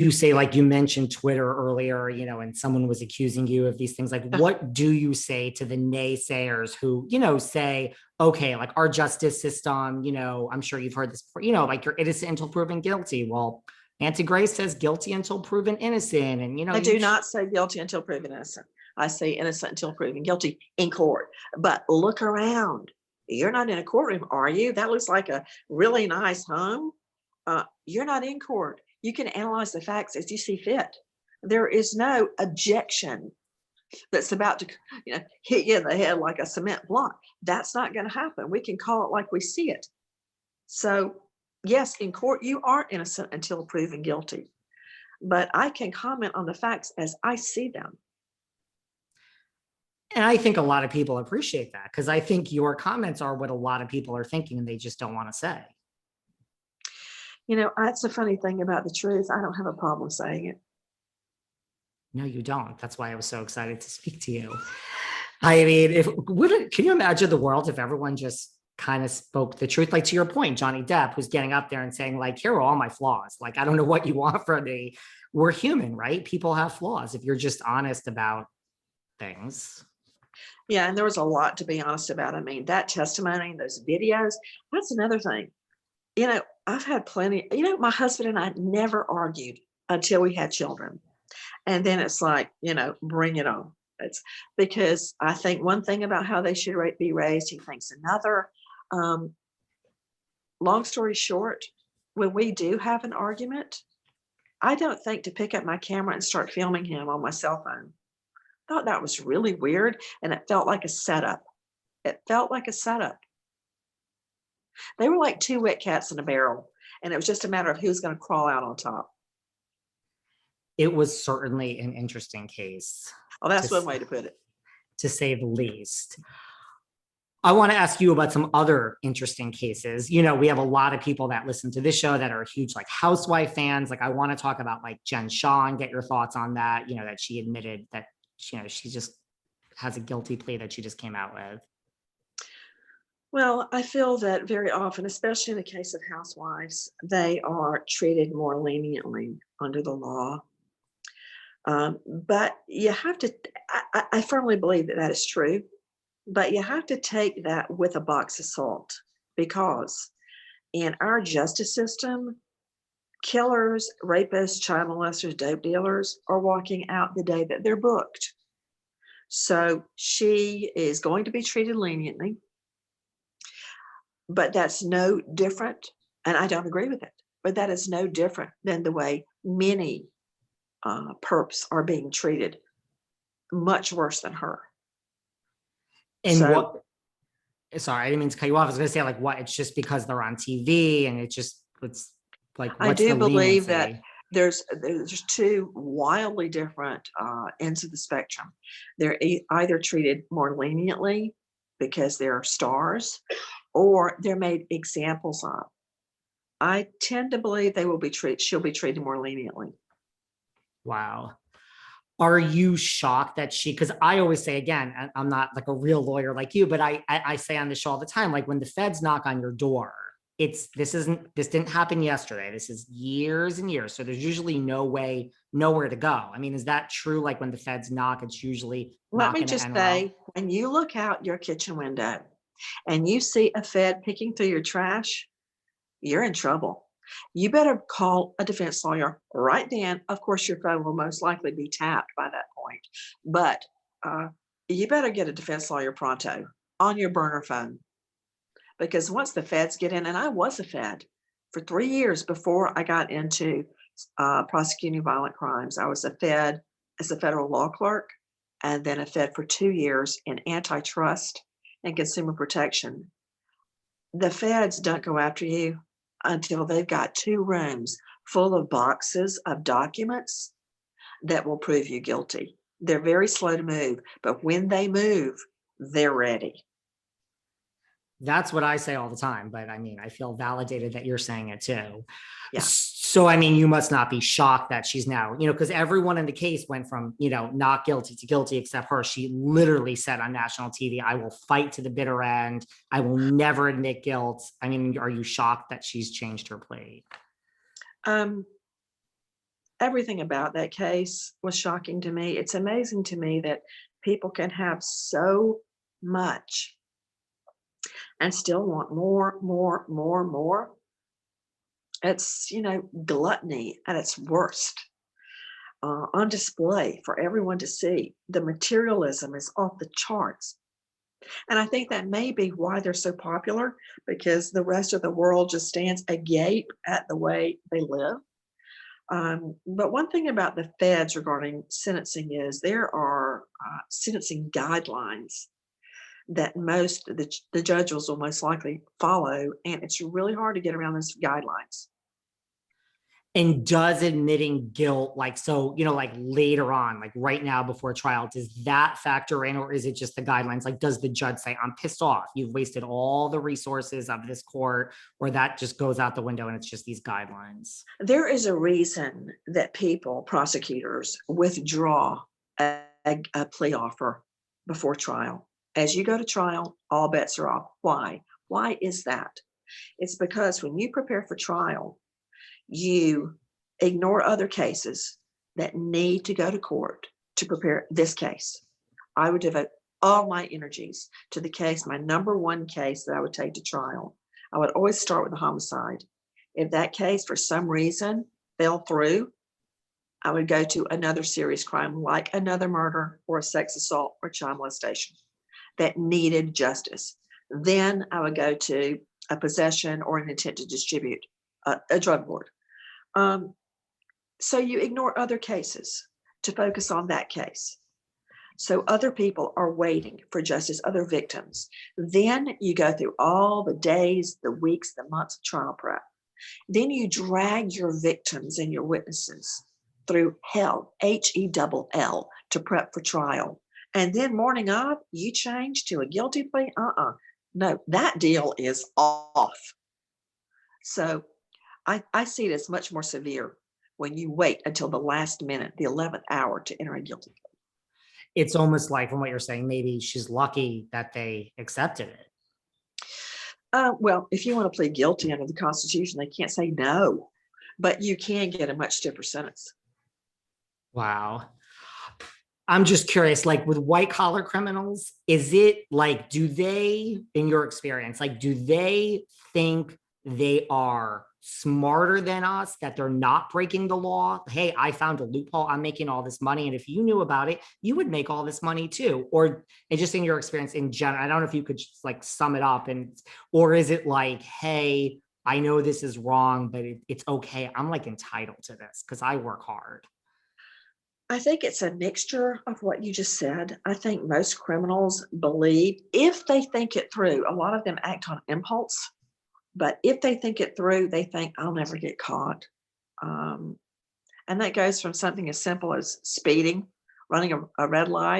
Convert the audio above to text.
you say, like you mentioned Twitter earlier, and someone was accusing you of these things, like what do you say to the naysayers who, say, okay, like our justice system, I'm sure you've heard this before, like you're innocent until proven guilty. Well, Auntie Grace says guilty until proven innocent. And, I do not say guilty until proven innocent. I say innocent until proven guilty in court. But look around. You're not in a courtroom, are you? That looks like a really nice home. You're not in court. You can analyze the facts as you see fit. There is no objection that's about to hit you in the head like a cement block. That's not going to happen. We can call it like we see it. So, yes, in court, you are innocent until proven guilty. But I can comment on the facts as I see them. And I think a lot of people appreciate that, because I think your comments are what a lot of people are thinking and they just don't want to say. That's the funny thing about the truth. I don't have a problem saying it. No, you don't. That's why I was so excited to speak to you. I mean, can you imagine the world if everyone just kind of spoke the truth? Like, to your point, Johnny Depp, who's getting up there and saying, like, here are all my flaws. Like, I don't know what you want from me. We're human, right? People have flaws. If you're just honest about things. Yeah, and there was a lot to be honest about. I mean, that testimony, those videos, that's another thing. I've had plenty, my husband and I never argued until we had children. And then it's like, bring it on. It's because I think one thing about how they should be raised, he thinks another. Long story short, when we do have an argument, I don't think to pick up my camera and start filming him on my cell phone. I thought that was really weird, and it felt like a setup. They were like two wet cats in a barrel, and it was just a matter of who's going to crawl out on top. It was certainly an interesting case. Oh, that's one way to put it. To say the least. I want to ask you about some other interesting cases. We have a lot of people that listen to this show that are huge, like, housewife fans. Like, I want to talk about, like, Jen Shah and get your thoughts on that, that she admitted that, she just has a guilty plea that she just came out with. Well, I feel that very often, especially in the case of housewives, they are treated more leniently under the law. But you have to, I firmly believe that is true, but you have to take that with a box of salt, because in our justice system, killers, rapists, child molesters, dope dealers are walking out the day that they're booked. So she is going to be treated leniently, but that's no different, and I don't agree with it, but that is no different than the way many perps are being treated, much worse than her. And so, sorry, I didn't mean to cut you off. I was going to say, like, what? It's just because they're on TV, and it's like, what's I do believe that there's two wildly different ends of the spectrum. They're either treated more leniently because they're stars, or they're made examples of. I tend to believe she'll be treated more leniently. Wow. Are you shocked that because I always say, again, I'm not like a real lawyer like you, but I say on the show all the time, like, when the feds knock on your door, this didn't happen yesterday. This is years and years. So there's usually nowhere to go. I mean, is that true? Like, when the feds knock, it's usually Let me just say, when you look out your kitchen window and you see a fed picking through your trash, you're in trouble. You better call a defense lawyer right then. Of course, your phone will most likely be tapped by that point, but you better get a defense lawyer pronto on your burner phone, because once the feds get in, and I was a fed for 3 years before I got into prosecuting violent crimes. I was a fed as a federal law clerk, and then a fed for 2 years in antitrust and consumer protection. The feds don't go after you until they've got 2 rooms full of boxes of documents that will prove you guilty. They're very slow to move, but when they move, they're ready. That's what I say all the time, but I mean, I feel validated that you're saying it too. Yeah. So, I mean, you must not be shocked that she's now, because everyone in the case went from, not guilty to guilty except her. She literally said on national TV, I will fight to the bitter end. I will never admit guilt. I mean, are you shocked that she's changed her plea? everything about that case was shocking to me. It's amazing to me that people can have so much and still want more, more, more, more. It's, gluttony at its worst, on display for everyone to see. The materialism is off the charts. And I think that may be why they're so popular, because the rest of the world just stands agape at the way they live. But one thing about the feds regarding sentencing is there are sentencing guidelines that the judges will most likely follow, and it's really hard to get around those guidelines. And does admitting guilt, like, so, like later on, like right now before trial, does that factor in, or is it just the guidelines? Like, does the judge say, I'm pissed off, you've wasted all the resources of this court, or that just goes out the window and it's just these guidelines? There is a reason that prosecutors withdraw a plea offer before trial. As you go to trial, all bets are off. Why? Why is that? It's because when you prepare for trial, you ignore other cases that need to go to court to prepare this case. I would devote all my energies to the case, my number one case that I would take to trial. I would always start with a homicide. If that case, for some reason, fell through, I would go to another serious crime like another murder or a sex assault or child molestation that needed justice. Then I would go to a possession or an intent to distribute, a drug lord. So you ignore other cases to focus on that case. So other people are waiting for justice, other victims. Then you go through all the days, the weeks, the months of trial prep. Then you drag your victims and your witnesses through hell, HELL, to prep for trial. And then morning of, you change to a guilty plea? No, that deal is off. So I see it as much more severe when you wait until the last minute, the 11th hour, to enter a guilty plea. It's almost like, from what you're saying, maybe she's lucky that they accepted it. Well, if you want to plead guilty under the Constitution, they can't say no, but you can get a much stiffer sentence. Wow. I'm just curious, like with white collar criminals, is it like, do they, in your experience, like, do they think they are smarter than us, that they're not breaking the law? Hey, I found a loophole, I'm making all this money, and if you knew about it, you would make all this money too. Or, and just in your experience in general, I don't know if you could just like sum it up, or is it like, hey, I know this is wrong, but it's okay, I'm like entitled to this because I work hard? I think it's a mixture of what you just said. I think most criminals believe, if they think it through, a lot of them act on impulse, but if they think it through, they think, I'll never get caught. And that goes from something as simple as speeding, running a red light,